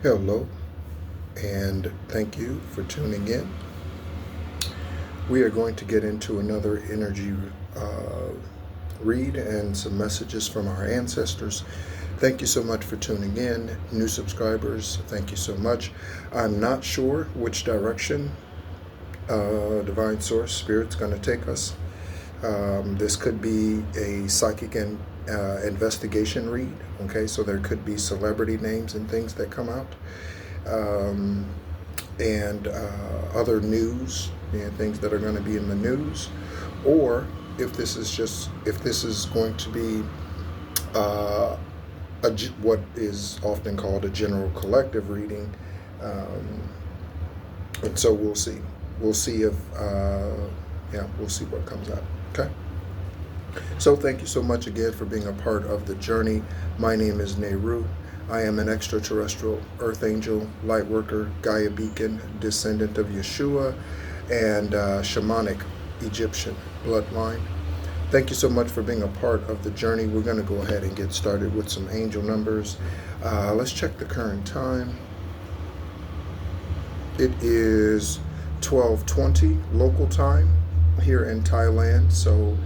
Hello, and thank you for tuning in. We are going to get into another energy read and some messages from our ancestors. Thank you so much for tuning in. New subscribers, thank you so much. I'm not sure which direction Divine Source Spirit's going to take us. This could be a psychic and investigation read. Okay, so there could be celebrity names and things that come out, and other news and things that are going to be in the news, or if this is going to be what is often called a general collective reading, and so we'll see. We'll see if we'll see what comes out. Okay. So thank you so much again for being a part of the journey. My name is Nehru. I am an extraterrestrial earth angel, light worker, Gaia beacon, descendant of Yeshua, and shamanic Egyptian bloodline. Thank you so much for being a part of the journey. We're going to go ahead and get started with some angel numbers. Let's check the current time. It is 12:20 local time here in Thailand. So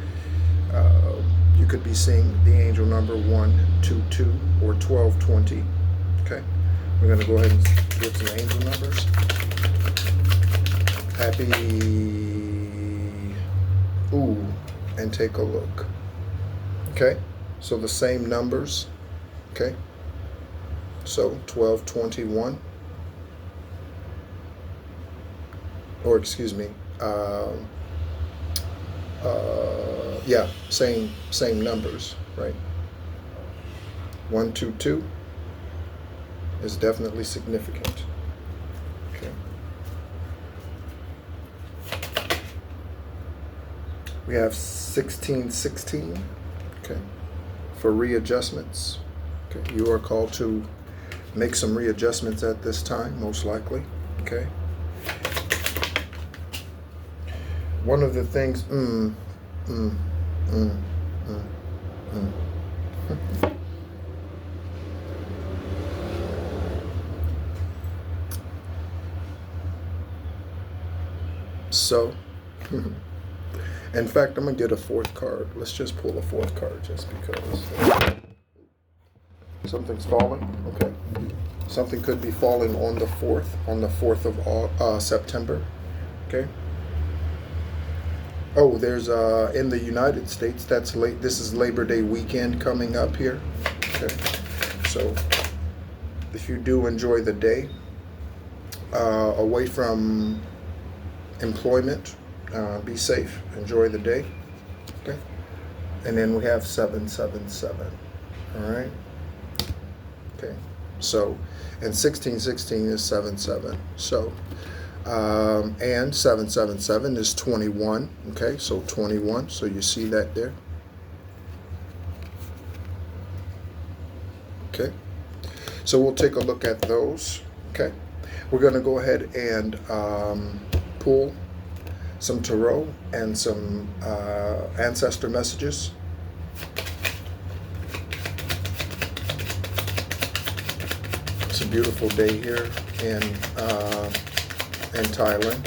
you could be seeing the angel number 122 or 1220. Okay, we're going to go ahead and get some angel numbers. And take a look. Okay, so the same numbers. Okay, so 1221, or excuse me, same numbers, right? 122 is definitely significant. Okay. We have 1616, okay, for readjustments. Okay, you are called to make some readjustments at this time, most likely. Okay. One of the things, So, in fact, I'm going to get a fourth card. Let's just pull a fourth card just because. Something's falling. Okay. Something could be falling on the 4th of September. Okay. Oh, there's in the United States, that's late. This is Labor Day weekend coming up here. Okay. So if you do enjoy the day away from employment, be safe, enjoy the day. Okay. And then we have 777. All right. Okay. So, and 1616 is 77. So, and 777 is 21. Okay. So 21. So you see that there. Okay. So we'll take a look at those. Okay. We're going to go ahead and pull some tarot and some ancestor messages. It's a beautiful day here in Thailand.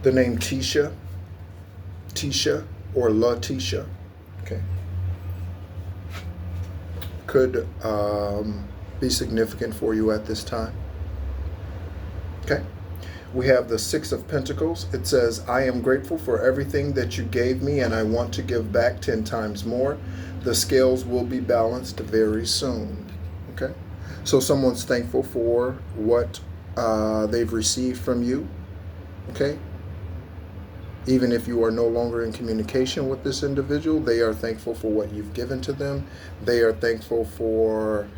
The name Tisha or Latisha, okay, could be significant for you at this time. Okay, we have the 6 of Pentacles. It says, I am grateful for everything that you gave me, and I want to give back 10 times more. The scales will be balanced very soon. Okay, so someone's thankful for what they've received from you. Okay, even if you are no longer in communication with this individual, they are thankful for what you've given to them. They are thankful for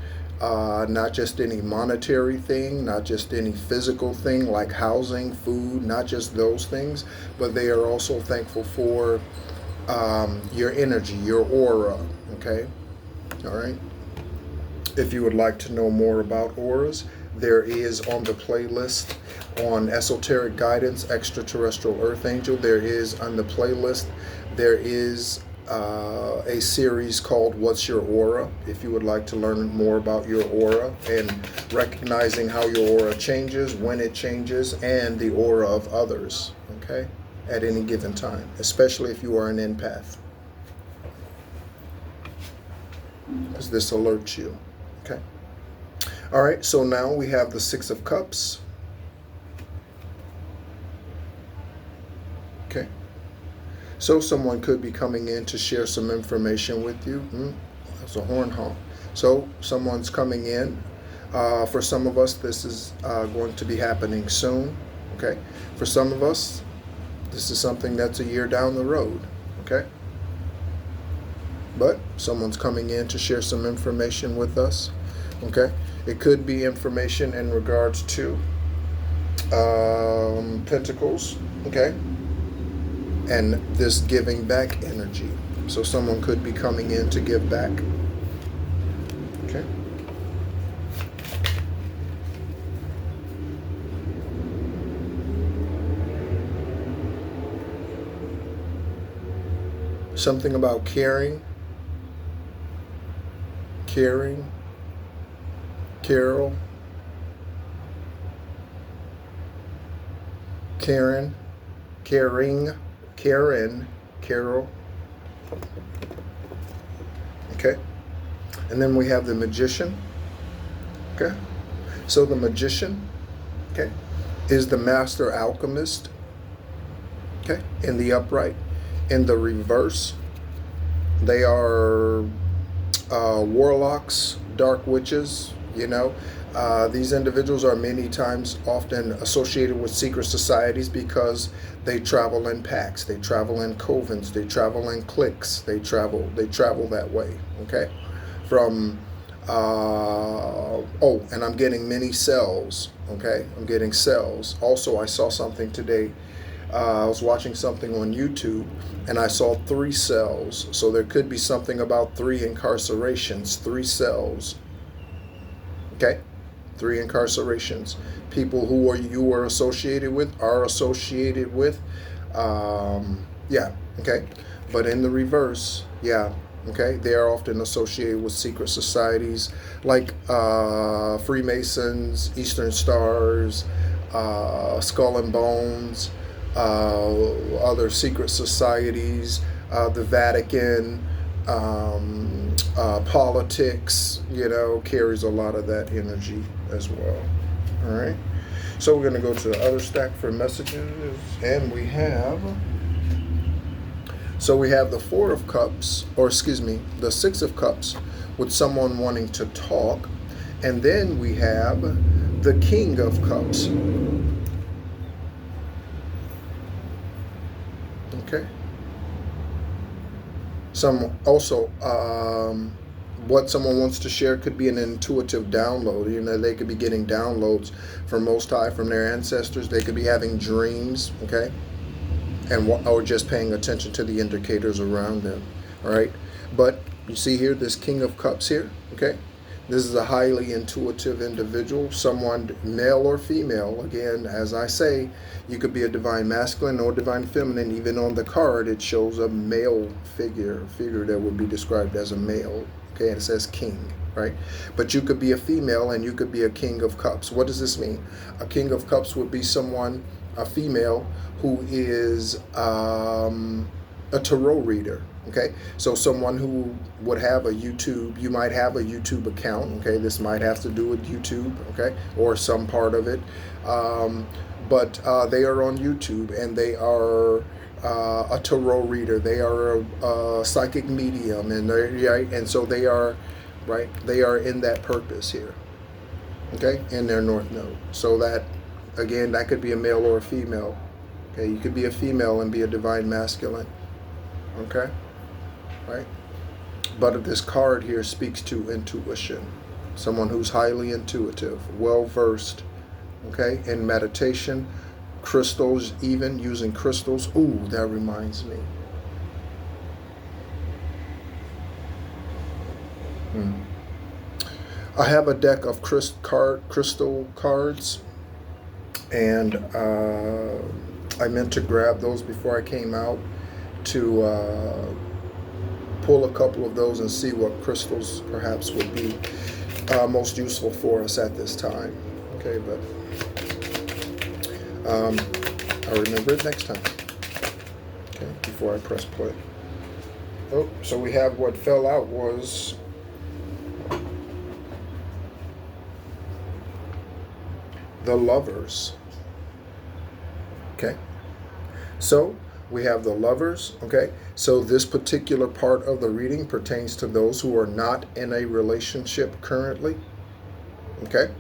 not just any monetary thing, not just any physical thing like housing, food, not just those things, but they are also thankful for your energy, your aura. Okay, all right. If you would like to know more about auras, there is on the playlist on Esoteric Guidance, Extraterrestrial Earth Angel, there is on the playlist, there is a series called What's Your Aura? If you would like to learn more about your aura and recognizing how your aura changes, when it changes, and the aura of others, okay, at any given time, especially if you are an empath, because this alerts you, okay? All right, so now we have the Six of Cups. Okay. So someone could be coming in to share some information with you. That's a horn honk. So someone's coming in. For some of us, this is going to be happening soon. Okay. For some of us, this is something that's a year down the road. Okay. But someone's coming in to share some information with us. Okay. It could be information in regards to Pentacles. Okay. And this giving back energy. So someone could be coming in to give back. Okay. Something about caring. Caring. Carol. Karen. Caring. Karen, Carol. Okay. And then we have the Magician. Okay. So the Magician, okay, is the master alchemist. Okay. In the upright. In the reverse, they are warlocks, dark witches, you know. These individuals are many times often associated with secret societies because they travel in packs, they travel in covens, they travel in cliques, they travel that way, okay? From, and I'm getting many cells, okay? I'm getting cells. Also, I saw something today. I was watching something on YouTube, and I saw 3 cells. So there could be something about 3 incarcerations, 3 cells, okay? 3 incarcerations. People who you are associated with are associated with. Yeah, okay. But in the reverse, yeah, okay, they are often associated with secret societies like Freemasons, Eastern Stars, Skull and Bones, other secret societies, the Vatican, politics, you know, carries a lot of that energy as well. All right. So we're going to go to the other stack for messages, and we have the 4 of Cups, or excuse me, the 6 of Cups with someone wanting to talk, and then we have the King of Cups. Okay. What someone wants to share could be an intuitive download. You know, they could be getting downloads from Most High, from their ancestors. They could be having dreams, okay, or just paying attention to the indicators around them. All right. But you see here, this King of Cups here, okay. This is a highly intuitive individual, someone male or female. Again, as I say, you could be a divine masculine or divine feminine. Even on the card, it shows a male figure that would be described as a male. Okay, and it says king, right? But you could be a female and you could be a King of Cups. What does this mean? A King of Cups would be someone, a female, who is a tarot reader. Okay, so someone who would have a YouTube, you might have a YouTube account, okay, this might have to do with YouTube, okay, or some part of it, but they are on YouTube, and they are a tarot reader, they are a psychic medium, and so they are, right, they are in that purpose here, okay, in their North Node. So that, again, that could be a male or a female, okay, you could be a female and be a divine masculine, okay. Right? But this card here speaks to intuition. Someone who's highly intuitive, well-versed, okay, in meditation, crystals, even using crystals. Ooh, that reminds me. I have a deck of crystal cards, and I meant to grab those before I came out to pull a couple of those and see what crystals perhaps would be most useful for us at this time. Okay, but I'll remember it next time. Okay, before I press play. Oh, so we have what fell out was the Lovers. Okay, so we have the Lovers. Okay, so this particular part of the reading pertains to those who are not in a relationship currently. Okay,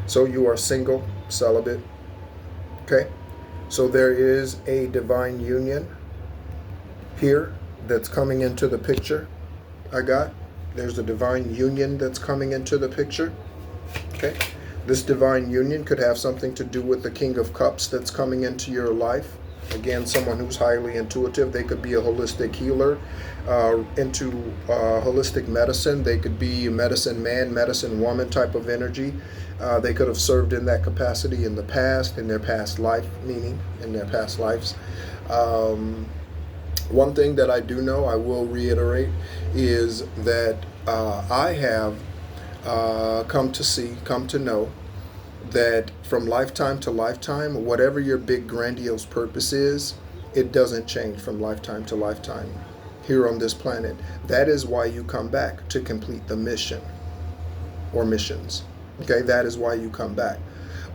so you are single, celibate. Okay, so there is a divine union here that's coming into the picture. There's a divine union that's coming into the picture. Okay, this divine union could have something to do with the King of Cups that's coming into your life. Again, someone who's highly intuitive. They could be a holistic healer, into holistic medicine. They could be a medicine man, medicine woman type of energy. They could have served in that capacity in the past, in their past life, meaning in their past lives. One thing that I do know, I will reiterate, is that I have come to know that from lifetime to lifetime, whatever your big grandiose purpose is, it doesn't change from lifetime to lifetime here on this planet. That is why you come back, to complete the mission or missions. Okay, that is why you come back.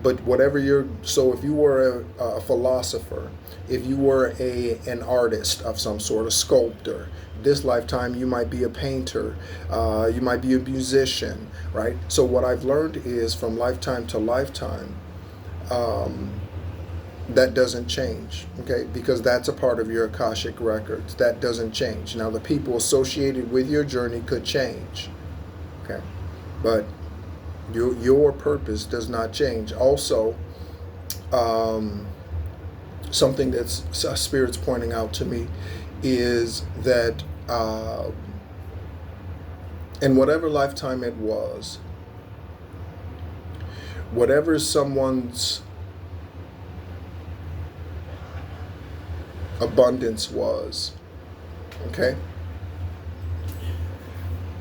But whatever so if you were a philosopher, if you were an artist of some sort, a sculptor, this lifetime you might be a painter, you might be a musician, right? So what I've learned is from lifetime to lifetime, that doesn't change, okay? Because that's a part of your Akashic records. That doesn't change. Now the people associated with your journey could change, okay? But your purpose does not change. Also, something that's Spirit's pointing out to me is that in whatever lifetime it was, whatever someone's abundance was, okay,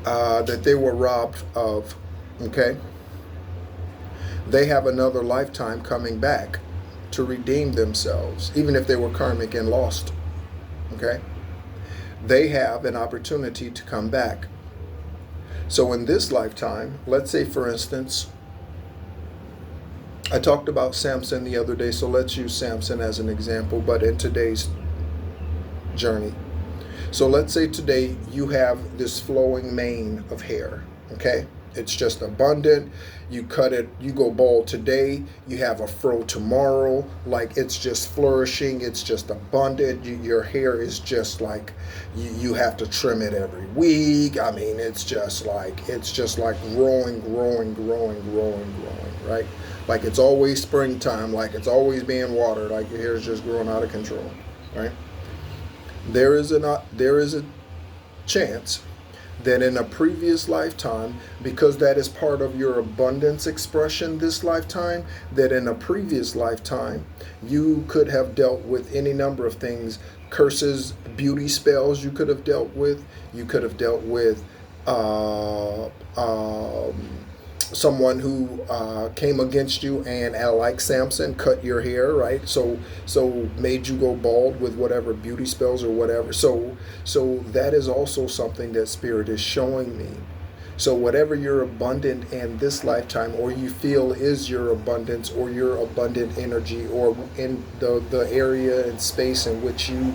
that they were robbed of, okay, they have another lifetime coming back to redeem themselves, even if they were karmic and lost, okay? They have an opportunity to come back. So in this lifetime, let's say for instance, I talked about Samson the other day, so let's use Samson as an example, but in today's journey. So let's say today you have this flowing mane of hair, okay? It's just abundant. You cut it, you go bald today, you have a fro tomorrow, like it's just flourishing, it's just abundant. Your hair is just like, you have to trim it every week. I mean, it's just like growing, right? Like it's always springtime, like it's always being watered, like your hair is just growing out of control, right? There is a chance that in a previous lifetime, because that is part of your abundance expression this lifetime, that in a previous lifetime, you could have dealt with any number of things, curses, beauty spells you could have dealt with. You could have dealt with someone who came against you and, like Samson, cut your hair, right? So made you go bald with whatever beauty spells or whatever. So that is also something that Spirit is showing me. So whatever you're abundant in this lifetime, or you feel is your abundance or your abundant energy, or in the area and space in which you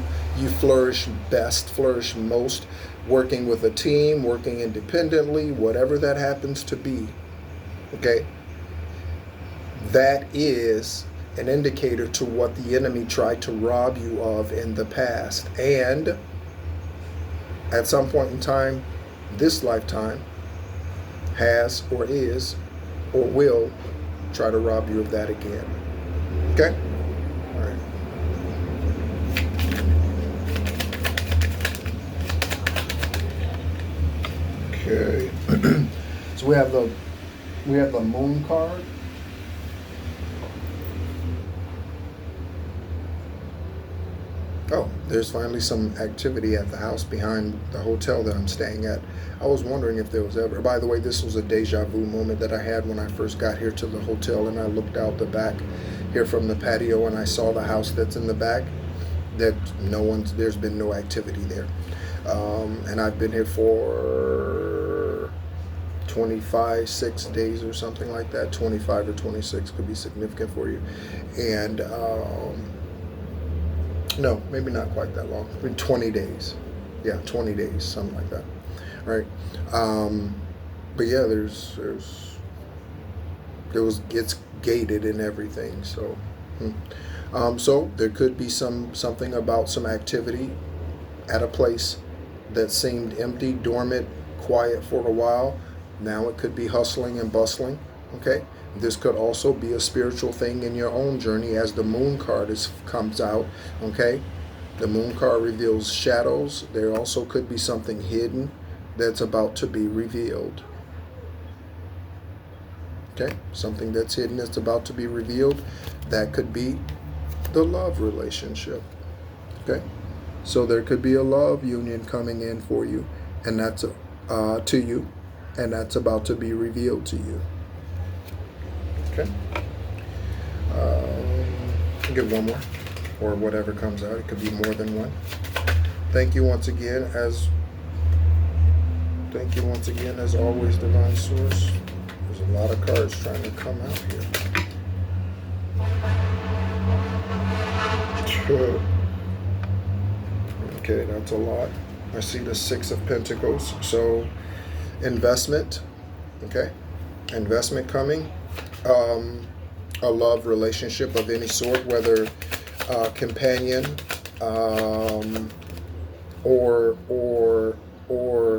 flourish best, flourish most, working with a team, working independently, whatever that happens to be, okay, that is an indicator to what the enemy tried to rob you of in the past. And at some point in time, this lifetime has or is or will try to rob you of that again. Okay? All right. Okay. So we have the Moon card. Oh, There's finally some activity at the house behind the hotel that I'm staying at. I was wondering if there was ever, by the way, this was a deja vu moment that I had when I first got here to the hotel, and I looked out the back here from the patio and I saw the house that's in the back, that there's been no activity there. And I've been here for 6 days or something like that. 25 or 26 could be significant for you. And no, maybe not quite that long. 20 days. Yeah, 20 days, something like that. Right. But yeah, it's gated and everything. So, so there could be something about some activity at a place that seemed empty, dormant, quiet for a while. Now it could be hustling and bustling. Okay. This could also be a spiritual thing in your own journey, as the moon card comes out. Okay. The moon card reveals shadows. There also could be something hidden that's about to be revealed. Okay. Something that's hidden that's about to be revealed. That could be the love relationship. Okay. So there could be a love union coming in for you, and that's to you, and that's about to be revealed to you. Okay. I'll get one more, or whatever comes out. It could be more than one. Thank you once again, as always, Divine Source. There's a lot of cards trying to come out here. Okay, that's a lot. I see the 6 of Pentacles. So, investment. Okay, investment coming. A love relationship of any sort, whether companion or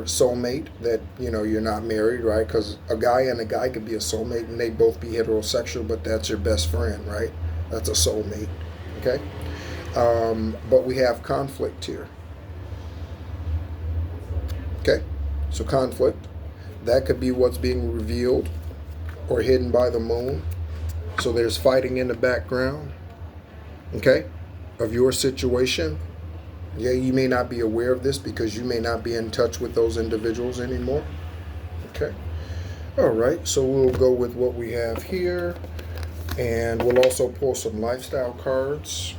soulmate, that you're not married, right? Because a guy and a guy could be a soulmate and they both be heterosexual, but that's your best friend, right? That's a soulmate. Okay. But we have conflict here. Okay, so conflict, that could be what's being revealed or hidden by the moon. So there's fighting in the background, okay, of your situation. Yeah, you may not be aware of this because you may not be in touch with those individuals anymore. Okay, all right, so we'll go with what we have here, and we'll also pull some lifestyle cards.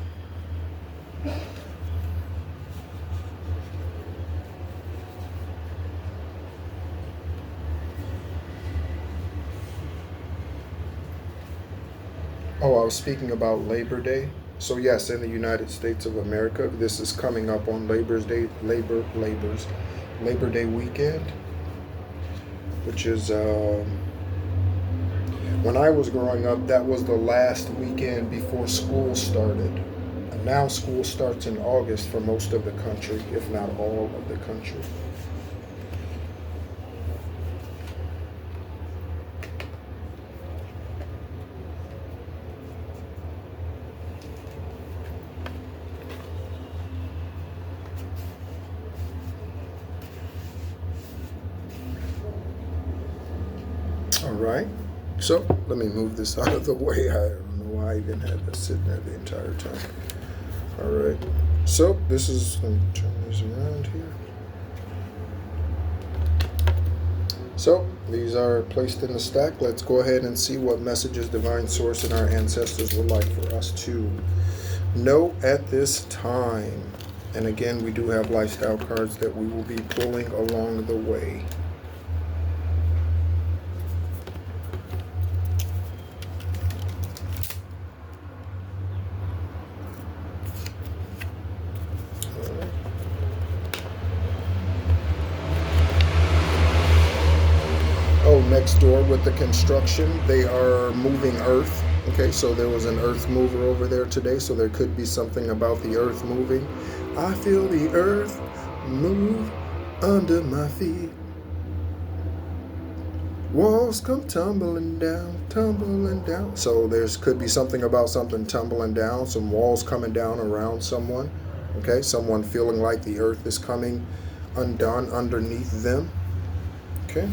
Oh, I was speaking about Labor Day. So yes, in the United States of America, this is coming up on Labor Day weekend, which is when I was growing up, that was the last weekend before school started. And now school starts in August for most of the country, if not all of the country. All right, so let me move this out of the way. I don't know why I even had this sitting there the entire time. All right, so this is, let me turn this around here. So these are placed in the stack. Let's go ahead and see what messages Divine Source and our ancestors would like for us to know at this time. And again, we do have lifestyle cards that we will be pulling along the way. Next door with the construction, they are moving earth. Okay, so there was an earth mover over there today, so there could be something about the earth moving. I feel the earth move under my feet. Walls come tumbling down, tumbling down. So could be something about something tumbling down, some walls coming down around someone. Okay, someone feeling like the earth is coming undone underneath them. Okay.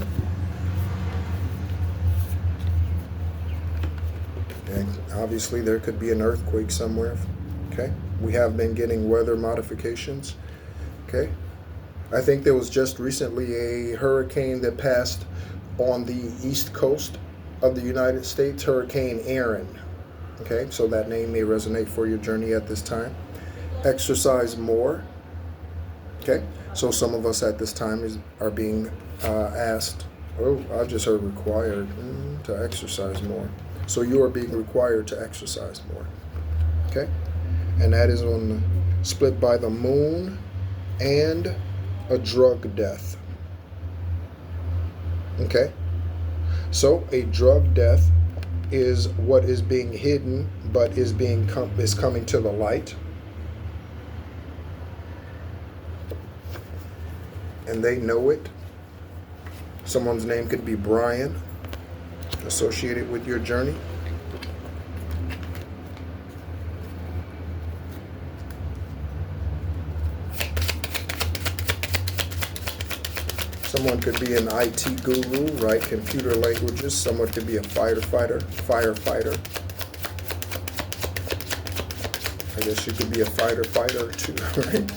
And obviously there could be an earthquake somewhere. Okay. We have been getting weather modifications. Okay. I think there was just recently a hurricane that passed on the east coast of the United States, Hurricane Aaron. Okay, so that name may resonate for your journey at this time. Exercise more. Okay, so some of us at this time are being asked, oh, I just heard required to exercise more. So you are being required to exercise more. Okay, and that is split by the moon and a drug death. Okay, so a drug death is what is being hidden but is coming to the light, and they know it. Someone's name could be Brian, associated with your journey. Someone could be an IT guru, right? Computer languages. Someone could be a firefighter. I guess you could be a fighter too, right?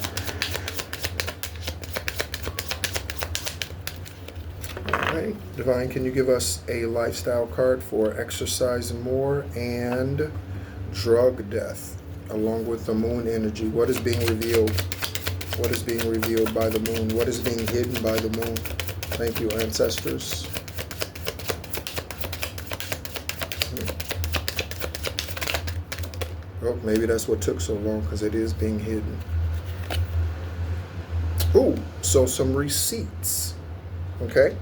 All right. Divine, can you give us a lifestyle card for exercise more and drug death, along with the moon energy? What is being revealed? What is being revealed by the moon? What is being hidden by the moon? Thank you, ancestors. Oh, maybe that's what took so long, because it is being hidden. Ooh, so some receipts. Okay?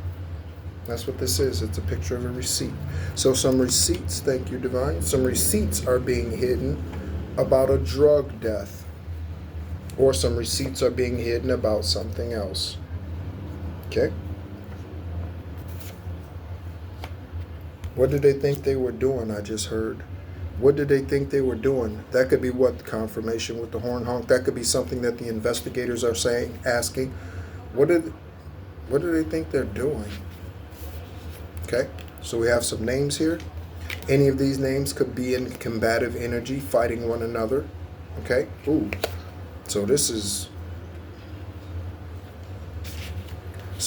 That's what this is. It's a picture of a receipt. So some receipts, thank you, Divine. Some receipts are being hidden about a drug death. Or some receipts are being hidden about something else. Okay? What did they think they were doing? I just heard. What did they think they were doing? That could be what? Confirmation with the horn honk. That could be something that the investigators are saying, asking. What do they think they're doing? Okay? So we have some names here. Any of these names could be in combative energy, fighting one another. Okay? Ooh. So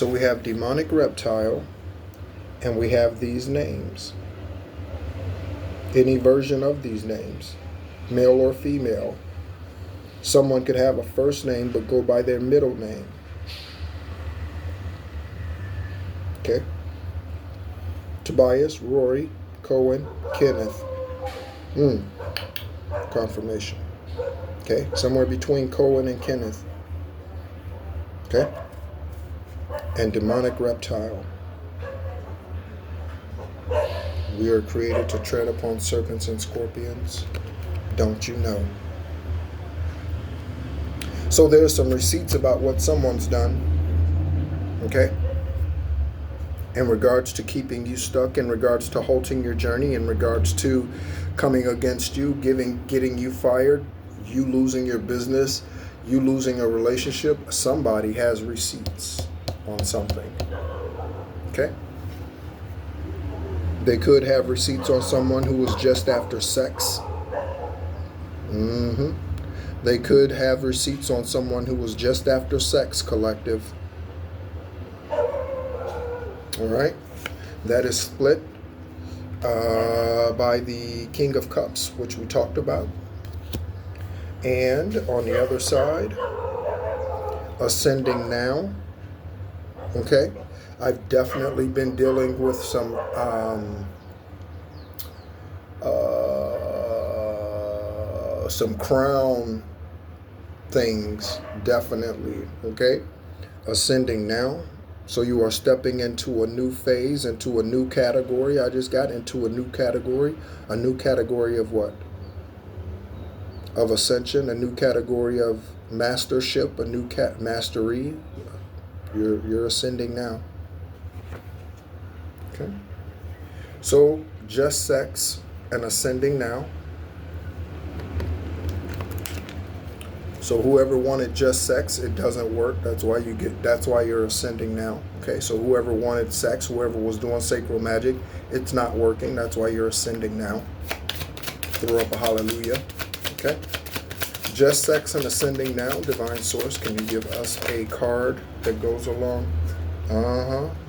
we have demonic reptile, and we have these names. Any version of these names, male or female. Someone could have a first name but go by their middle name. Okay. Tobias, Rory, Cohen, Kenneth. Confirmation. Okay, somewhere between Cohen and Kenneth. Okay? And demonic reptile. We are created to tread upon serpents and scorpions. Don't you know? So there's some receipts about what someone's done. Okay? In regards to keeping you stuck, in regards to halting your journey, in regards to coming against you, getting you fired, you losing your business, you losing a relationship. Somebody has receipts on something. Okay? They could have receipts on someone who was just after sex. They could have receipts on someone who was just after sex, collective. All right? That is split by the King of Cups, which we talked about. And on the other side, ascending now. Okay? I've definitely been dealing with some crown things, definitely. Okay? Ascending now. So you are stepping into a new phase, into a new category. I just got into a new category. A new category of what? Of ascension, a new category of mastership, a new mastery. You're ascending now. Okay. So just sex and ascending now. So whoever wanted just sex, it doesn't work. That's why you're ascending now. Okay. So whoever wanted sex, whoever was doing sacral magic, it's not working. That's why you're ascending now. Throw up a hallelujah. Okay. Just sex and ascending now. Divine Source, can you give us a card that goes along?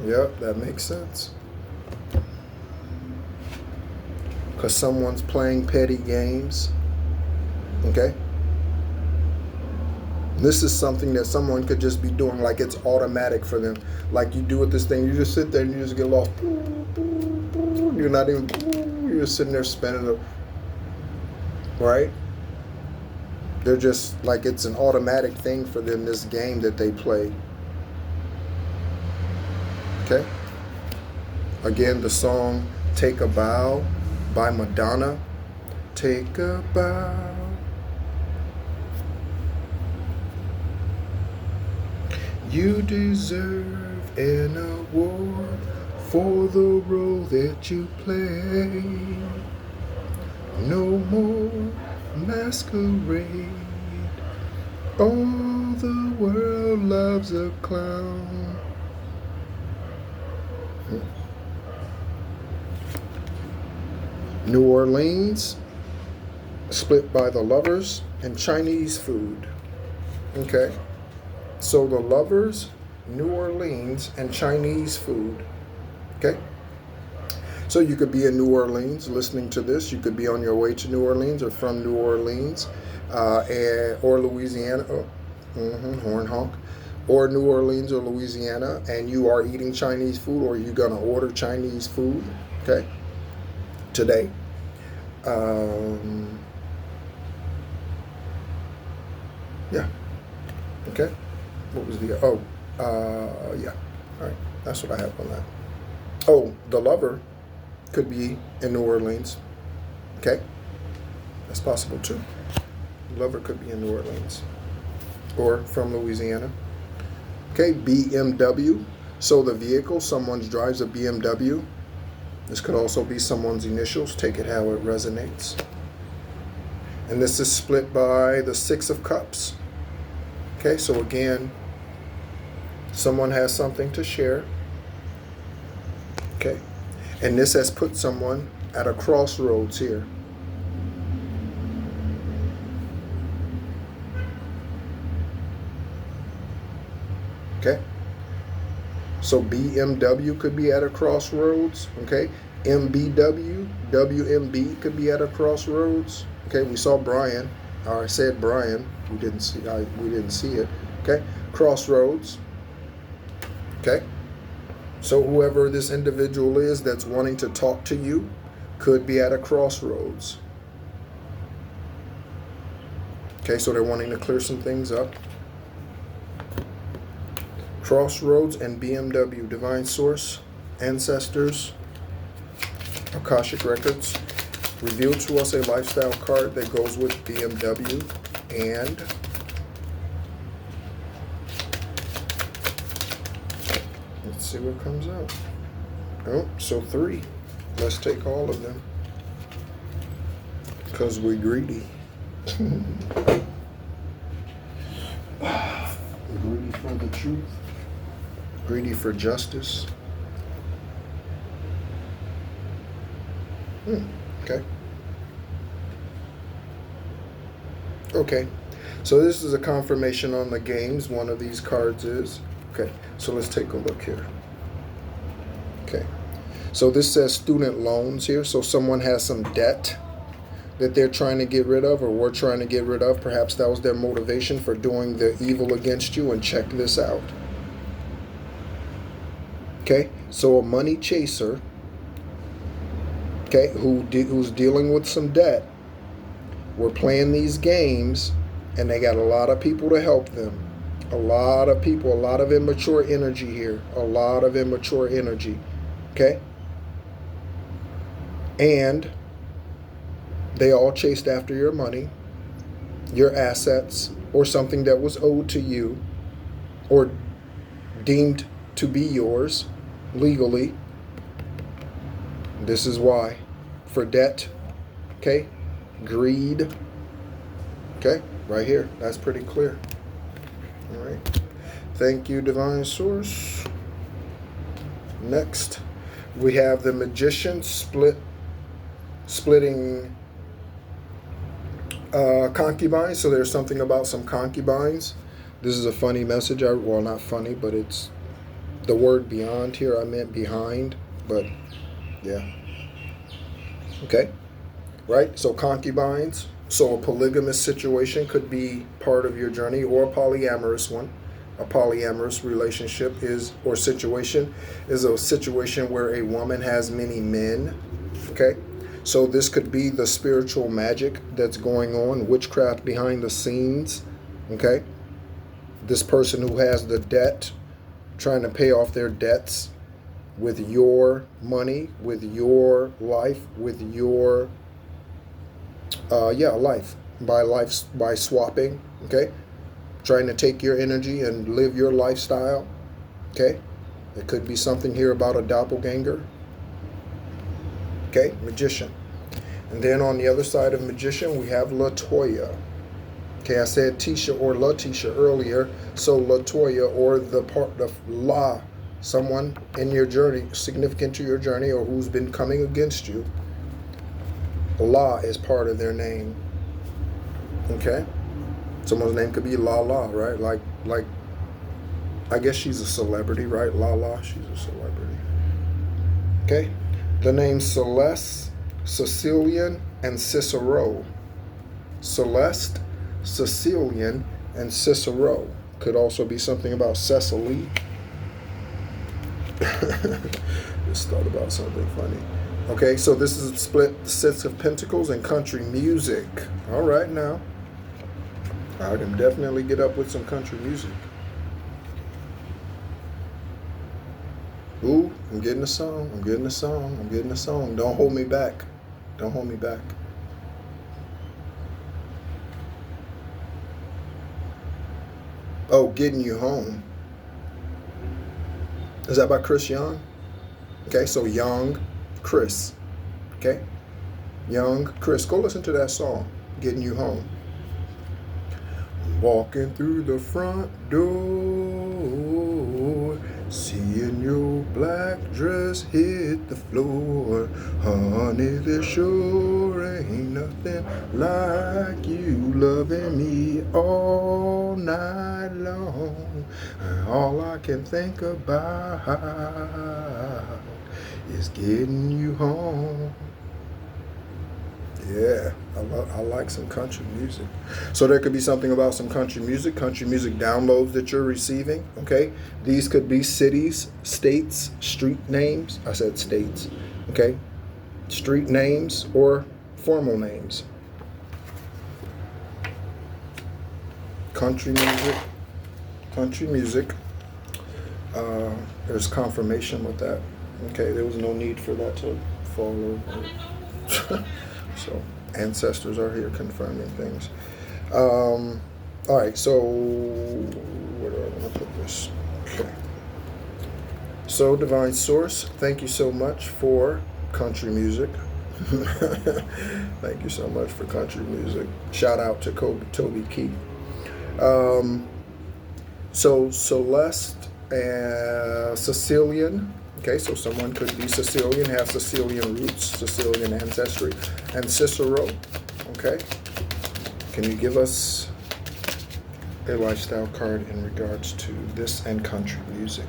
Yep, that makes sense. Because someone's playing petty games. Okay? This is something that someone could just be doing, like it's automatic for them. Like you do with this thing, you just sit there and you just get lost. You're not even, you're just sitting there spinning it. Right? They're just like, it's an automatic thing for them, this game that they play. Okay? Again, the song Take a Bow by Madonna. Take a bow. You deserve an award for the role that you play. No more masquerade. All the world loves a clown. New Orleans, split by the Lovers, and Chinese food. Okay. So the Lovers, New Orleans, and Chinese food. Okay. So you could be in New Orleans listening to this. You could be on your way to New Orleans or from New Orleans or Louisiana. Horn honk. Or New Orleans or Louisiana, and you are eating Chinese food, or you're going to order Chinese food. Okay. Today. Yeah. Okay. What was the, yeah. All right. That's what I have on that. Oh, the Lover could be in New Orleans. Okay. That's possible too. The Lover could be in New Orleans or from Louisiana. Okay. BMW. So the vehicle, someone drives a BMW. This could also be someone's initials. Take it how it resonates. And this is split by the Six of Cups. Okay, so again, someone has something to share. Okay, and this has put someone at a crossroads here. Okay. So BMW could be at a crossroads, okay? MBW, WMB could be at a crossroads. Okay, we saw Brian, or I said Brian, we didn't see it. Okay, crossroads. Okay, so whoever this individual is that's wanting to talk to you could be at a crossroads. Okay, so they're wanting to clear some things up. Crossroads and BMW, Divine Source, Ancestors, Akashic Records. Reveal to us a lifestyle card that goes with BMW and let's see what comes out. Oh, so 3. Let's take all of them because we're greedy. Greedy for the truth. Greedy for justice. Okay. Okay. So this is a confirmation on the games. One of these cards is. Okay. So let's take a look here. Okay. So this says student loans here. So someone has some debt that they're trying to get rid of, or we're trying to get rid of. Perhaps that was their motivation for doing the evil against you. And check this out. Okay, so a money chaser, okay, who's dealing with some debt. We're playing these games, and they got a lot of people to help them. A lot of people, a lot of immature energy here. A lot of immature energy, okay? And they all chased after your money, your assets, or something that was owed to you, or deemed to be yours legally. This is why. For debt, okay? Greed, okay? Right here. That's pretty clear. All right. Thank you, Divine Source. Next, we have the Magician splitting Concubines. So there's something about some concubines. This is a funny message. Well, not funny, but it's the word beyond here. I meant behind, but yeah. Okay. Right? So concubines. So a polygamous situation could be part of your journey, or a polyamorous one. A polyamorous relationship or situation is a situation where a woman has many men. Okay? So this could be the spiritual magic that's going on, witchcraft behind the scenes. Okay? This person who has the debt, trying to pay off their debts with your money, with your life, with your life by swapping. Okay, trying to take your energy and live your lifestyle. Okay, it could be something here about a doppelganger. Okay, magician. And then on the other side of magician, we have Latoya. Okay, I said Tisha or Latisha earlier, so Latoya, or the part of La, someone in your journey, significant to your journey, or who's been coming against you. La is part of their name. Okay, someone's name could be La La, right? Like, I guess she's a celebrity, right? La La, she's a celebrity. Okay, the names Celeste, Cecilian, and Cicero. Celeste, Cecilian, and Cicero. Could also be something about Cecily. Just thought about something funny. Okay, so this is split Six of Pentacles and country music. All right, now I can definitely get up with some country music. Ooh, I'm getting a song. I'm getting a song. I'm getting a song. Don't hold me back. Don't hold me back. Oh, Getting You Home. Is that by Chris Young? Okay, so Young Chris. Okay? Young Chris. Go listen to that song, Getting You Home. Walking through the front door, seeing your black dress hit the floor. Honey, there sure ain't nothing like you loving me all night long. And all I can think about is getting you home. Yeah, I like some country music. So there could be something about some country music downloads that you're receiving, okay? These could be cities, states, street names. I said states, okay? Street names or formal names. Country music. There's confirmation with that. Okay, there was no need for that to fall over. So ancestors are here confirming things. All right, so where do I want to put this? Okay. So Divine Source, thank you so much for country music. Thank you so much for country music. Shout out to Toby Keith. So Celeste and Cecilian. Okay, so someone could be Sicilian, have Sicilian roots, Sicilian ancestry. And Cicero, okay? Can you give us a lifestyle card in regards to this and country music?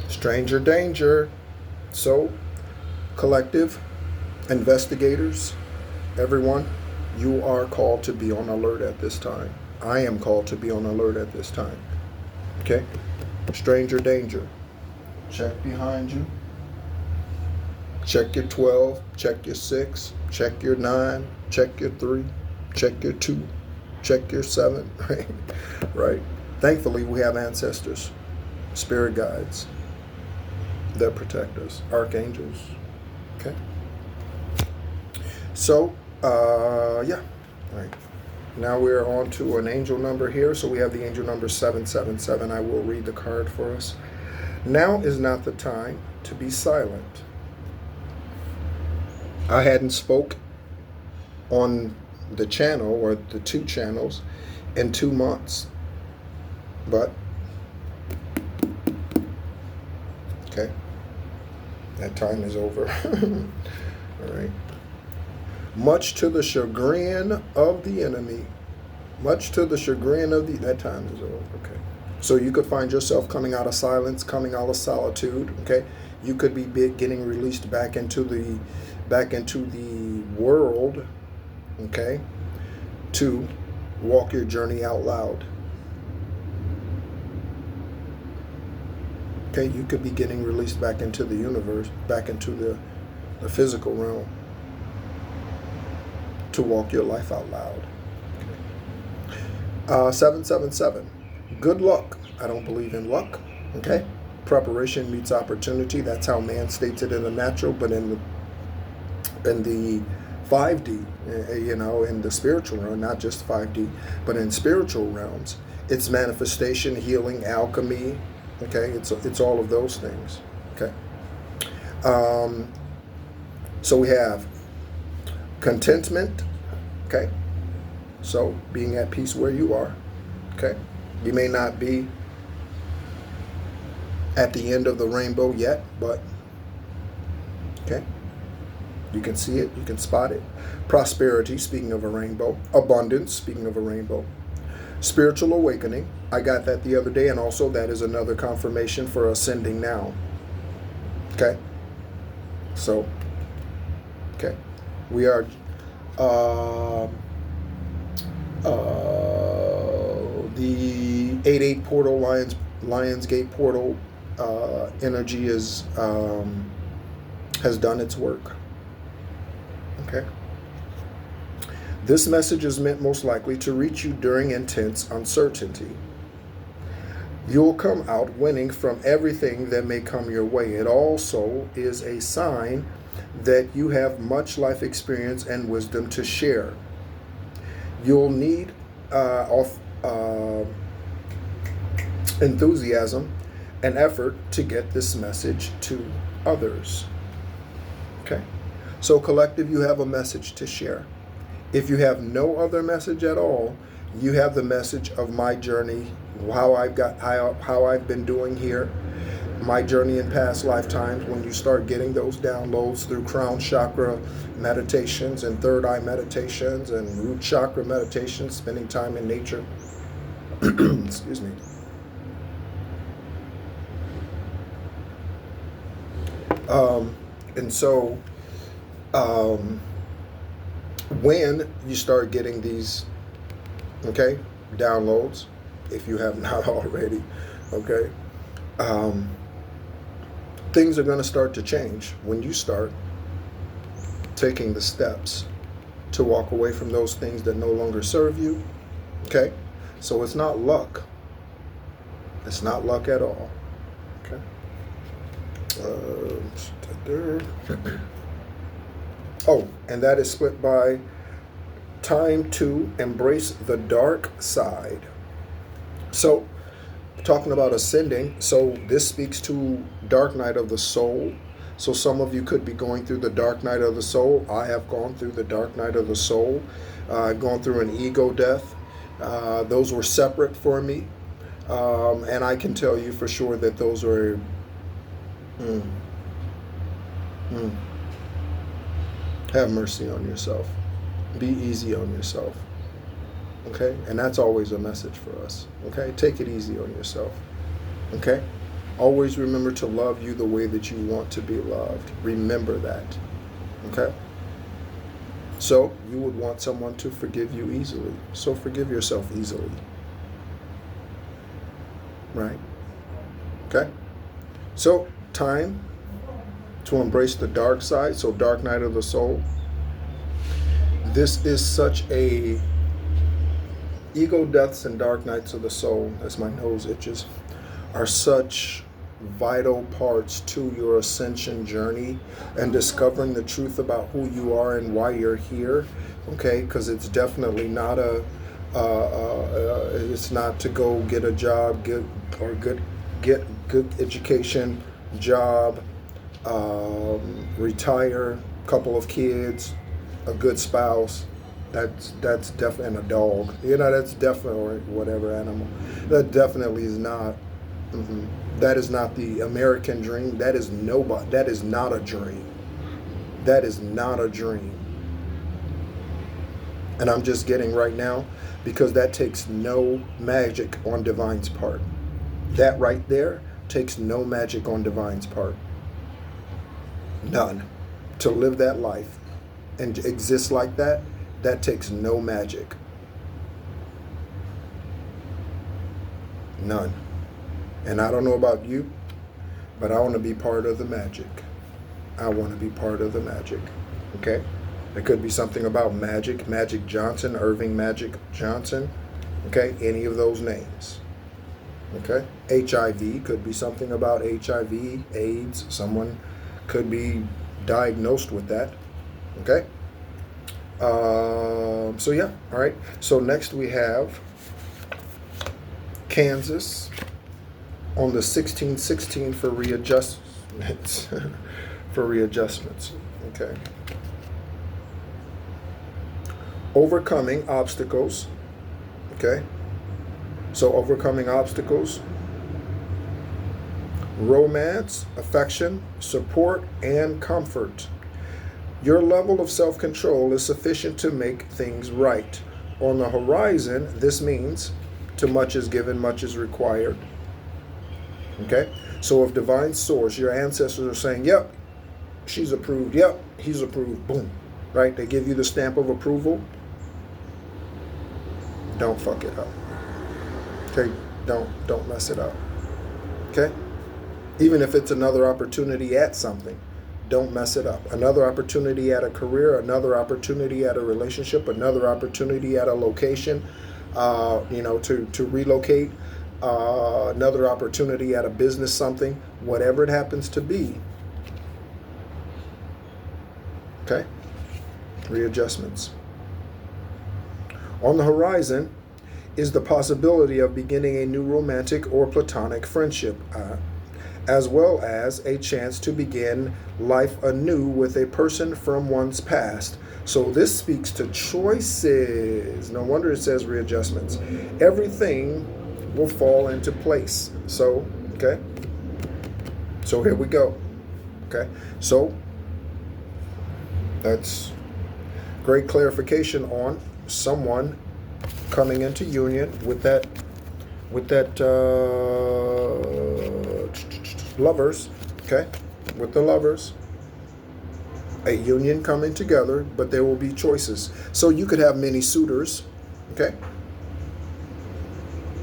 Stranger danger. So, collective, investigators, everyone, you are called to be on alert at this time. I am called to be on alert at this time. Okay? Stranger danger. Check behind you. Check your 12. Check your 6. Check your 9. Check your 3. Check your 2. Check your 7. Right? Thankfully, we have ancestors, spirit guides that protect us, archangels. Okay. So, yeah. All right. Now we're on to an angel number here. So we have the angel number 777. I will read the card for us. Now is not the time to be silent. I hadn't spoke on the channel or the 2 channels in 2 months. But, okay, that time is over. All right. Much to the chagrin of the enemy. Much to the chagrin of that time is over. Okay. So you could find yourself coming out of silence, coming out of solitude. Okay. You could be getting released back into the world. Okay. To walk your journey out loud. Okay. You could be getting released back into the universe, back into the physical realm, to walk your life out loud. 777. Good luck. I don't believe in luck. Okay. Preparation meets opportunity. That's how man states it in the natural, but in the 5D, in the spiritual realm, not just 5D, but in spiritual realms, it's manifestation, healing, alchemy. Okay. It's all of those things. Okay. So we have contentment. Okay. So being at peace where you are. Okay. You may not be at the end of the rainbow yet, but okay. You can see it, you can spot it. Prosperity, speaking of a rainbow. Abundance, speaking of a rainbow. Spiritual awakening. I got that the other day, and also that is another confirmation for ascending now. Okay. So, okay. We are the 8-8 portal, Lionsgate portal energy has done its work. Okay. This message is meant most likely to reach you during intense uncertainty. You'll come out winning from everything that may come your way. It also is a sign that you have much life experience and wisdom to share. You'll need enthusiasm and effort to get this message to others. Okay? So collective, you have a message to share. If you have no other message at all, you have the message of my journey, how I've been doing here, my journey in past lifetimes. When you start getting those downloads through crown chakra meditations and third eye meditations and root chakra meditations, spending time in nature. Excuse me. And so when you start getting these, okay, downloads, if you have not already, okay, things are going to start to change when you start taking the steps to walk away from those things that no longer serve you. Okay, so it's not luck. It's not luck at all. Okay. Oh, and that is split by time to embrace the dark side. So, talking about ascending, so this speaks to dark night of the soul. So some of you could be going through the dark night of the soul. I have gone through the dark night of the soul. I've gone through an ego death. Those were separate for me. And I can tell you for sure that those were... Have mercy on yourself. Be easy on yourself. Okay? And that's always a message for us. Okay? Take it easy on yourself. Okay? Always remember to love you the way that you want to be loved. Remember that. Okay? So, you would want someone to forgive you easily. So forgive yourself easily. Right? Okay? So, time to embrace the dark side. So, dark night of the soul. This is such a... Ego deaths and dark nights of the soul, as my nose itches, are such vital parts to your ascension journey and discovering the truth about who you are and why you're here. Okay, because it's definitely not it's not to go get a job, get good education, job, retire, couple of kids, a good spouse. That's definitely, and a dog. You know, that's definitely, or whatever animal. That definitely is not. That is not the American dream. That is nobody. That is not a dream. That is not a dream. And I'm just getting right now, because that takes no magic on Divine's part. That right there takes no magic on Divine's part. None. To live that life and exist like that, that takes no magic. None. And I don't know about you, but I want to be part of the magic. I want to be part of the magic. Okay? It could be something about Magic Johnson, Irving Magic Johnson. Okay? Any of those names. Okay? HIV could be something about HIV, AIDS. Someone could be diagnosed with that. Okay? So yeah, all right. So next we have Kansas on the 1616 for readjustments. For readjustments. Okay. Overcoming obstacles. Okay. So overcoming obstacles. Romance, affection, support, and comfort. Your level of self-control is sufficient to make things right. On the horizon, this means to much is given, much is required. Okay? So if divine source, your ancestors are saying, yep, she's approved, yep, he's approved, boom. Right? They give you the stamp of approval. Don't fuck it up. Okay? Don't mess it up. Okay? Even if it's another opportunity at something. Don't mess it up. Another opportunity at a career, another opportunity at a relationship, another opportunity at a location, to relocate, another opportunity at a business, something, whatever it happens to be. Okay? Readjustments. On the horizon is the possibility of beginning a new romantic or platonic friendship, as well as a chance to begin life anew with a person from one's past. So this speaks to choices. No wonder it says readjustments. Everything will fall into place. So, okay. So here we go. Okay. So that's great clarification on someone coming into union with that lovers, okay, with the lovers, a union coming together, but there will be choices. So you could have many suitors, okay?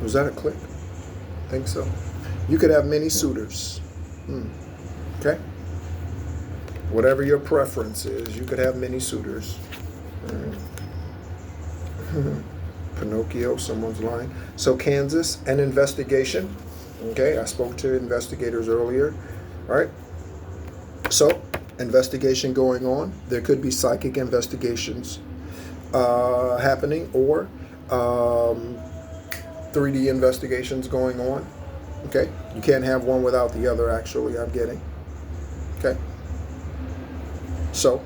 Was that a click? I think so. You could have many suitors, okay? Whatever your preference is, you could have many suitors. All right. Pinocchio, someone's lying. So Kansas, an investigation. Okay, I spoke to investigators earlier. All right. So, investigation going on. There could be psychic investigations happening, or 3D investigations going on. Okay, you can't have one without the other, actually, I'm getting. Okay. So,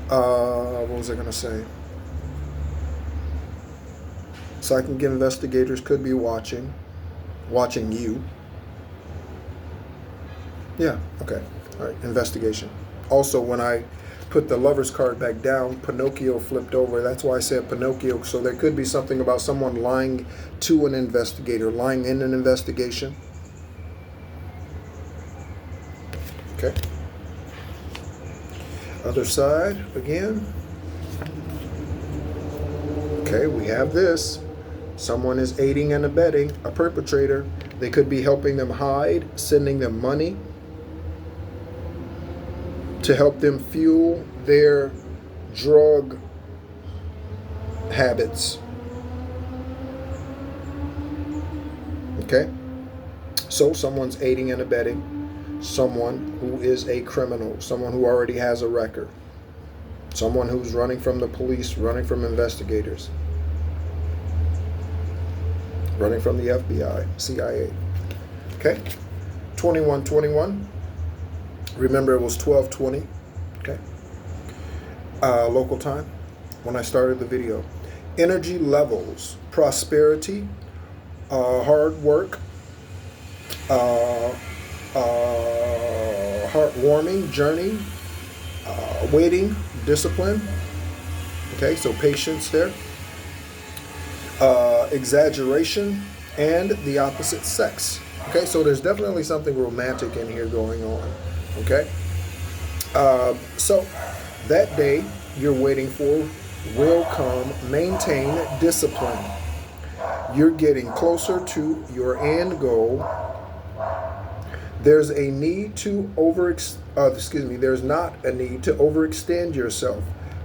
what was I going to say? Psychic investigators could be watching you. Yeah, okay. All right, investigation. Also, when I put the lover's card back down, Pinocchio flipped over. That's why I said Pinocchio. So there could be something about someone lying to an investigator, lying in an investigation. Okay. Other side again. Okay, we have this. Someone is aiding and abetting a perpetrator. They could be helping them hide, sending them money to help them fuel their drug habits. Okay? So someone's aiding and abetting someone who is a criminal, someone who already has a record, someone who's running from the police, running from investigators, running from the FBI, CIA. Okay? 2121. Remember, it was 12:20. Okay? Local time. when I started the video. Energy levels, prosperity, hard work, heartwarming journey, waiting, discipline. Okay, so patience there. Exaggeration, and the opposite sex. Okay, so there's definitely something romantic in here going on. Okay, so that day you're waiting for will come. Maintain discipline. You're getting closer to your end goal. There's a need to there's not a need to overextend yourself.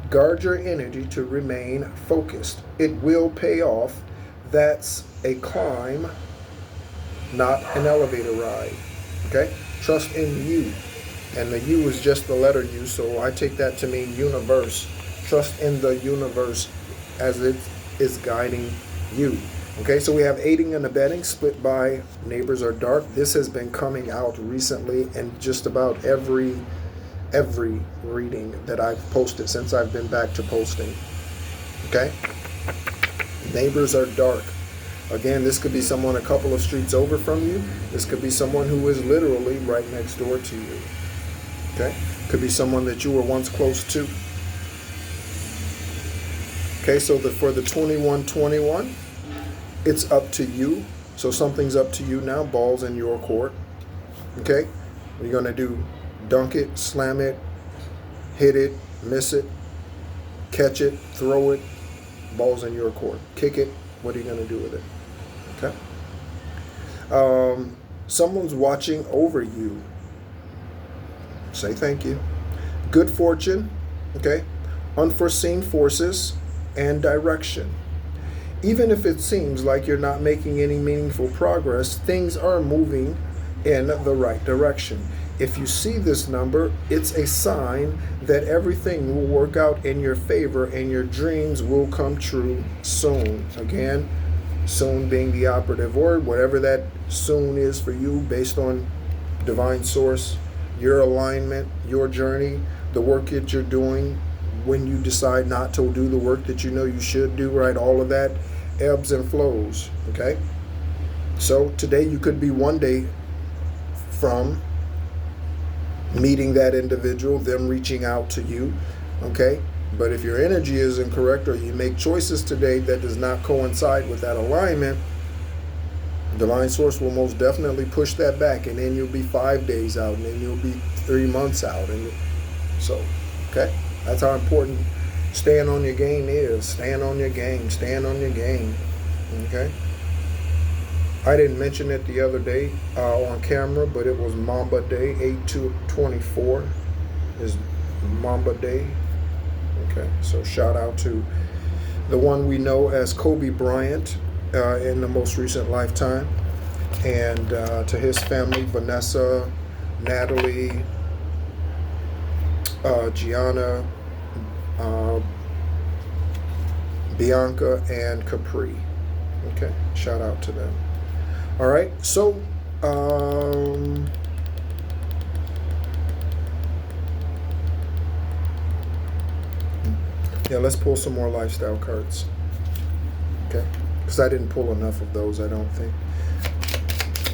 Guard your energy to remain focused. It will pay off. That's a climb, not an elevator ride. Okay? Trust in you. And the U is just the letter U, so I take that to mean universe. Trust in the universe as it is guiding you. Okay, so we have aiding and abetting, split by neighbors are dark. This has been coming out recently in just about every reading that I've posted since I've been back to posting. Okay, neighbors are dark. Again, this could be someone a couple of streets over from you. This could be someone who is literally right next door to you. Okay, could be someone that you were once close to. Okay, so for the 2121, it's up to you. So something's up to you now. Ball's in your court. Okay, what are you gonna do? Dunk it, slam it, hit it, miss it, catch it, throw it. Ball's in your court. Kick it. What are you gonna do with it? Okay. Someone's watching over you. Say thank you. Good fortune. Okay. Unforeseen forces and direction. Even if it seems like you're not making any meaningful progress, things are moving in the right direction. If you see this number, it's a sign that everything will work out in your favor and your dreams will come true soon. Again, soon being the operative word, whatever that soon is for you based on divine source, your alignment, your journey, the work that you're doing, when you decide not to do the work that you know you should do, right? All of that ebbs and flows, okay? So today you could be one day from meeting that individual, them reaching out to you, okay? But if your energy is incorrect or you make choices today that does not coincide with that alignment, divine source will most definitely push that back, and then you'll be 5 days out, and then you'll be 3 months out, and so, okay? That's how important staying on your game is. Stand on your game. Stand on your game. Okay? I didn't mention it the other day on camera, but it was Mamba Day. 8/24 is Mamba Day. Okay, so shout out to the one we know as Kobe Bryant in the most recent lifetime, and to his family, Vanessa, Natalie, Gianna, Bianca, and Capri. Okay, shout out to them. All right, so yeah, let's pull some more lifestyle cards. Okay, because I didn't pull enough of those, I don't think.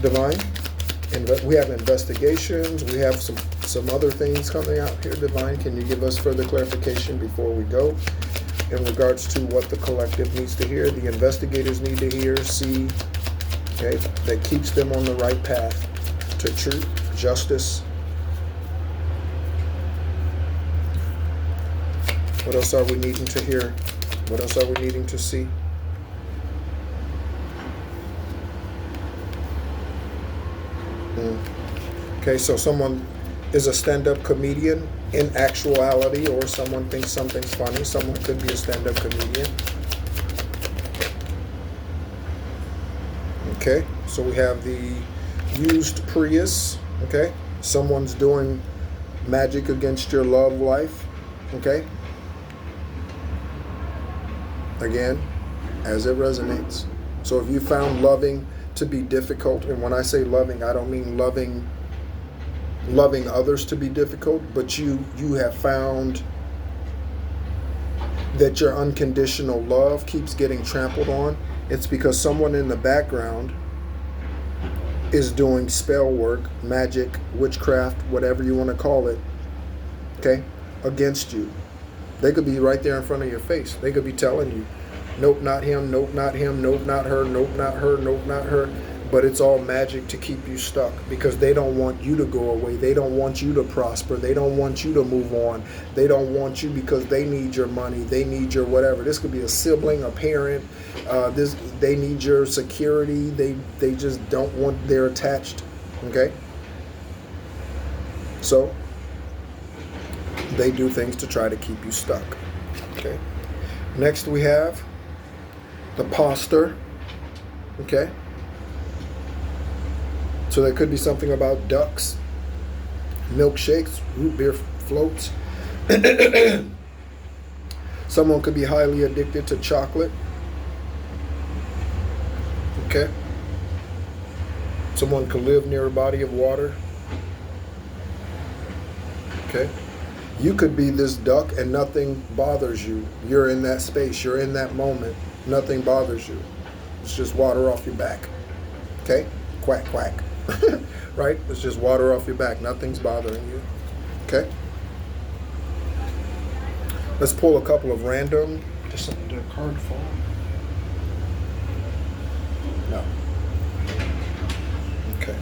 Divine, we have investigations. We have some other things coming out here. Divine, can you give us further clarification before we go in regards to what the collective needs to hear, the investigators need to hear, see, okay, that keeps them on the right path to truth, justice. What else are we needing to hear? What else are we needing to see? Okay, so someone is a stand-up comedian in actuality, or someone thinks something's funny. Someone could be a stand-up comedian. Okay, so we have the used Prius. Okay, someone's doing magic against your love life. Okay, again, as it resonates. So if you found loving to be difficult, and when I say loving, I don't mean loving others to be difficult, but you have found that your unconditional love keeps getting trampled on, it's because someone in the background is doing spell work, magic, witchcraft, whatever you want to call it, okay, against you. They could be right there in front of your face. They could be telling you, nope, not him, nope, not him, nope, not her, nope, not her, nope, not her. But it's all magic to keep you stuck, because they don't want you to go away. They don't want you to prosper. They don't want you to move on. They don't want you because they need your money. They need your whatever. This could be a sibling, a parent. They need your security. They just don't want, they're attached. Okay? So they do things to try to keep you stuck. Okay? Next we have the posture. Okay? So there could be something about ducks, milkshakes, root beer floats. Someone could be highly addicted to chocolate. Okay. Someone could live near a body of water. Okay. You could be this duck and nothing bothers you. You're in that space. You're in that moment. Nothing bothers you. It's just water off your back. Okay? Quack, quack. Right? It's just water off your back. Nothing's bothering you. Okay? Let's pull a couple of random. Did a card fall? No. Okay.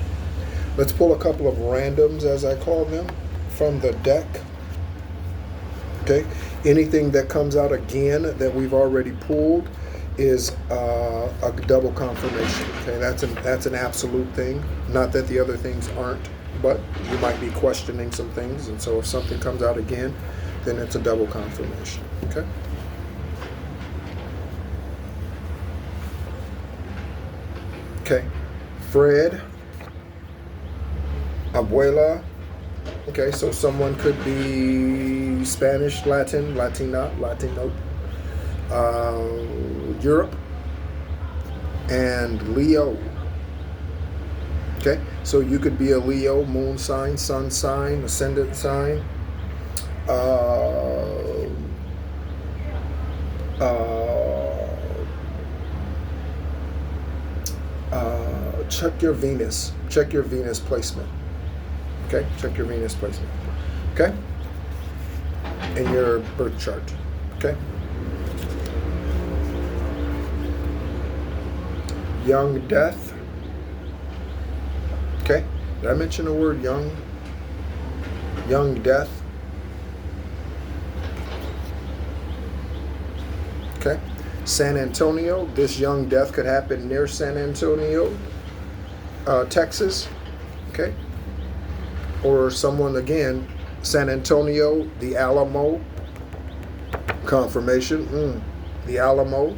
Let's pull a couple of randoms, as I call them, from the deck. Okay? Anything that comes out again that we've already pulled is a double confirmation. Okay, that's an absolute thing. Not that the other things aren't, but you might be questioning some things, and so if something comes out again, then it's a double confirmation. Okay. Okay. Fred, abuela. Okay, so someone could be Spanish, Latin, Latina, Latino. Europe, and Leo. Okay, so you could be a Leo, moon sign, sun sign, ascendant sign. Check your Venus. Check your Venus placement. Okay, check your Venus placement. Okay, in your birth chart. Okay. Young death. Okay. Did I mention the word young? Young death. Okay. San Antonio. This young death could happen near San Antonio, Texas. Okay. Or someone, again, San Antonio, the Alamo. Confirmation. The Alamo.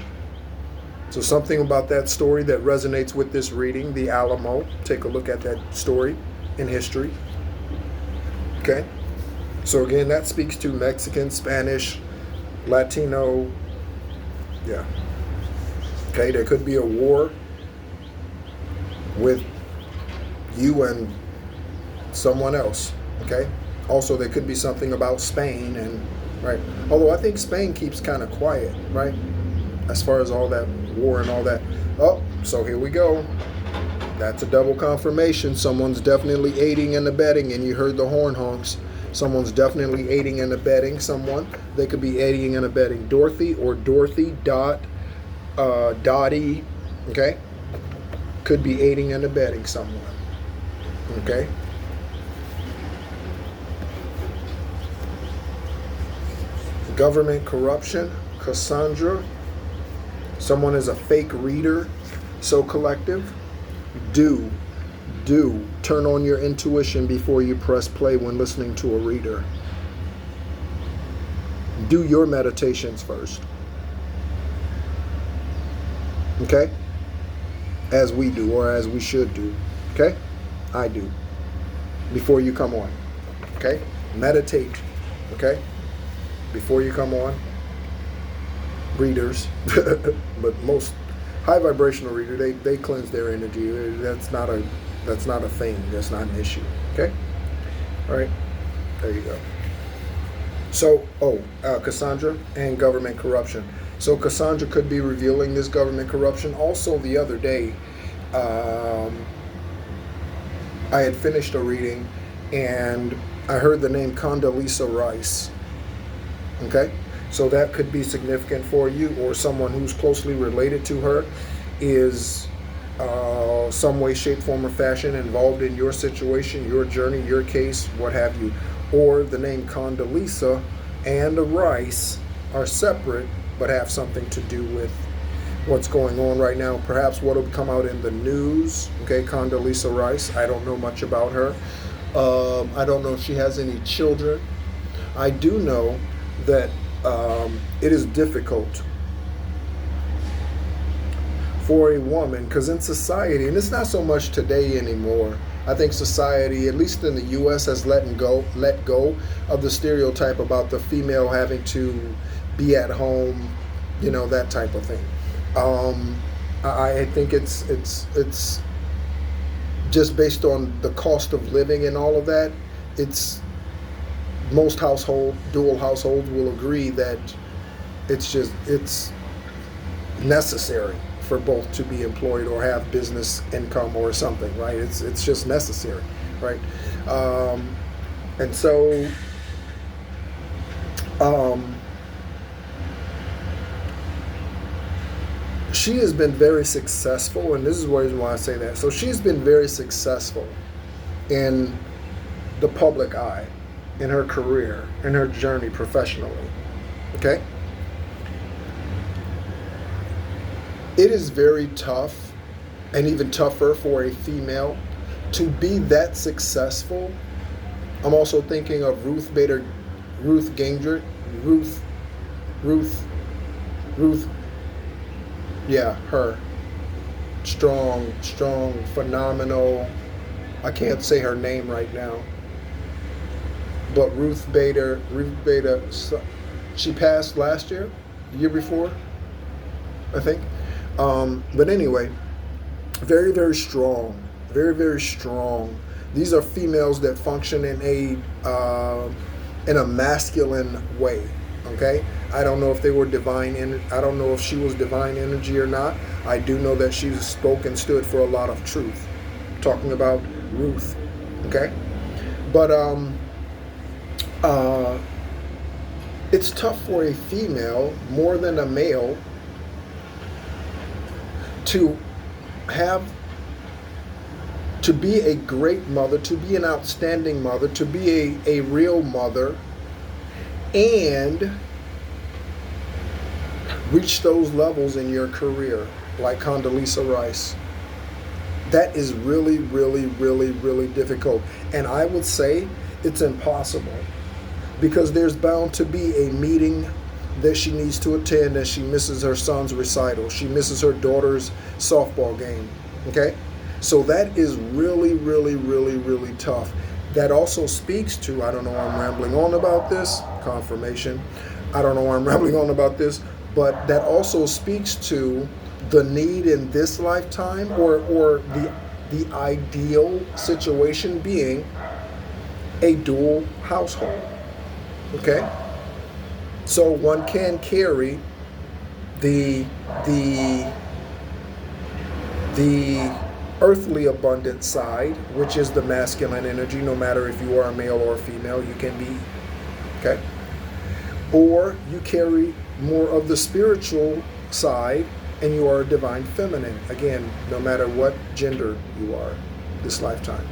So something about that story that resonates with this reading, the Alamo. Take a look at that story in history. Okay? So again, that speaks to Mexican, Spanish, Latino. Yeah. Okay, there could be a war with you and someone else. Okay? Also, there could be something about Spain, and right. Although I think Spain keeps kind of quiet, right? As far as all that war and all that. Oh, so here we go. That's a double confirmation. Someone's definitely aiding and abetting, and you heard the horn honks. Someone's definitely aiding and abetting someone. They could be aiding and abetting Dorothy or Dorothy Dottie. Okay? Could be aiding and abetting someone. Okay? Government corruption, Cassandra. Someone is a fake reader, so collective. Do turn on your intuition before you press play when listening to a reader. Do your meditations first. Okay? As we do, or as we should do. Okay? I do. Before you come on. Okay? Meditate. Okay? Before you come on. Readers, but most high vibrational reader, they cleanse their energy. That's not a thing. That's not an issue. Okay? All right. There you go. So, Cassandra and government corruption. So Cassandra could be revealing this government corruption. Also, the other day, um, I had finished a reading, and I heard the name Condoleezza Rice. Okay, so that could be significant for you, or someone who's closely related to her is some way, shape, form, or fashion involved in your situation, your journey, your case, what have you. Or the name Condoleezza and the Rice are separate but have something to do with what's going on right now. Perhaps what will come out in the news. Okay, Condoleezza Rice. I don't know much about her. I don't know if she has any children. I do know that it is difficult for a woman, because in society, and it's not so much today anymore, I think society, at least in the U.S., has let go of the stereotype about the female having to be at home, that type of thing. I think it's just based on the cost of living and all of that. It's most dual households will agree that it's necessary for both to be employed or have business income or something, right? It's just necessary, right? And so she has been very successful, and this is the reason why I say that. So she's been very successful in the public eye, in her career, in her journey professionally, okay? It is very tough, and even tougher for a female to be that successful. I'm also thinking of Ruth Ganger, yeah, her. Strong, phenomenal. I can't say her name right now. But Ruth Bader, she passed last year, the year before, I think. But anyway, very, very strong, very, very strong. These are females that function in a masculine way. Okay, I don't know if they were I don't know if she was divine energy or not. I do know that she spoke and stood for a lot of truth. I'm talking about Ruth. Okay, but it's tough for a female more than a male to be a great mother, to be an outstanding mother, to be a real mother, and reach those levels in your career like Condoleezza Rice. That is really, really, really, really difficult. And I would say it's impossible, because there's bound to be a meeting that she needs to attend, as she misses her son's recital. She misses her daughter's softball game. Okay? So that is really, really, really, really tough. That also speaks to, I don't know why I'm rambling on about this, confirmation. I don't know why I'm rambling on about this, but that also speaks to the need in this lifetime, or the ideal situation being a dual household. Okay? So one can carry the earthly abundant side, which is the masculine energy, no matter if you are a male or a female, you can be, okay? Or you carry more of the spiritual side, and you are a divine feminine, again, no matter what gender you are this lifetime,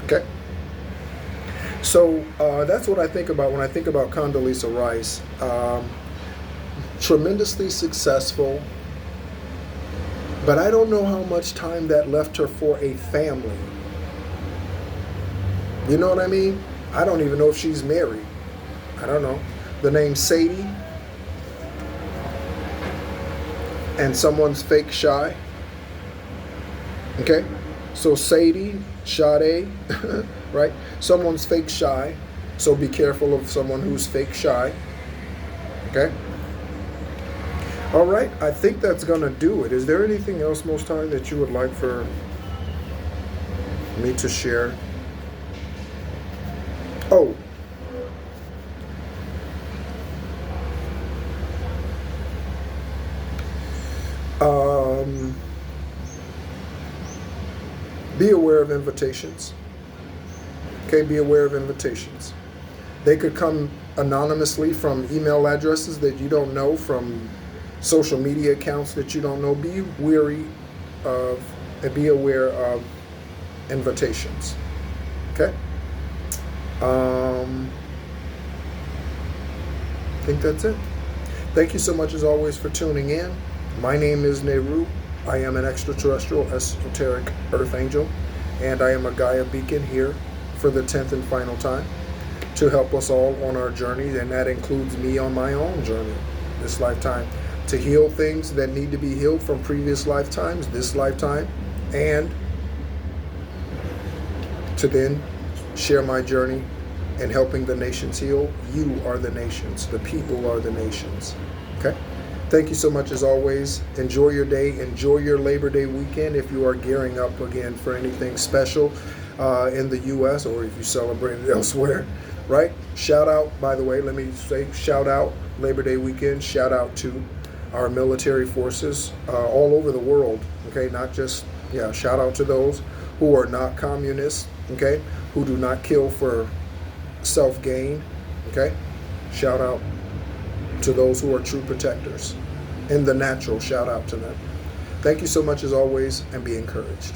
okay? So that's what I think about when I think about Condoleezza Rice. Tremendously successful, but I don't know how much time that left her for a family. You know what I mean? I don't even know if she's married. I don't know. The name Sadie, and someone's fake shy. Okay? So Sadie, Sade, right? Someone's fake shy. So be careful of someone who's fake shy. Okay? All right, I think that's going to do it. Is there anything else, Most High, that you would like for me to share? Oh, Be aware of invitations. Okay, be aware of invitations. They could come anonymously from email addresses that you don't know, from social media accounts that you don't know. Be wary of and be aware of invitations. Okay? I think that's it. Thank you so much as always for tuning in. My name is Nehru. I am an extraterrestrial esoteric earth angel, and I am a Gaia beacon here for the 10th and final time to help us all on our journey, and that includes me on my own journey this lifetime, to heal things that need to be healed from previous lifetimes, this lifetime, and to then share my journey in helping the nations heal. You are the nations. The people are the nations. Okay? Thank you so much as always. Enjoy your day. Enjoy your Labor Day weekend if you are gearing up again for anything special in the U.S. or if you celebrate it elsewhere, right? Shout out, by the way, let me say shout out Labor Day weekend. Shout out to our military forces all over the world, okay? Not just, shout out to those who are not communists, okay? Who do not kill for self-gain, okay? Shout out to those who are true protectors. In the natural, shout out to them. Thank you so much as always, and be encouraged.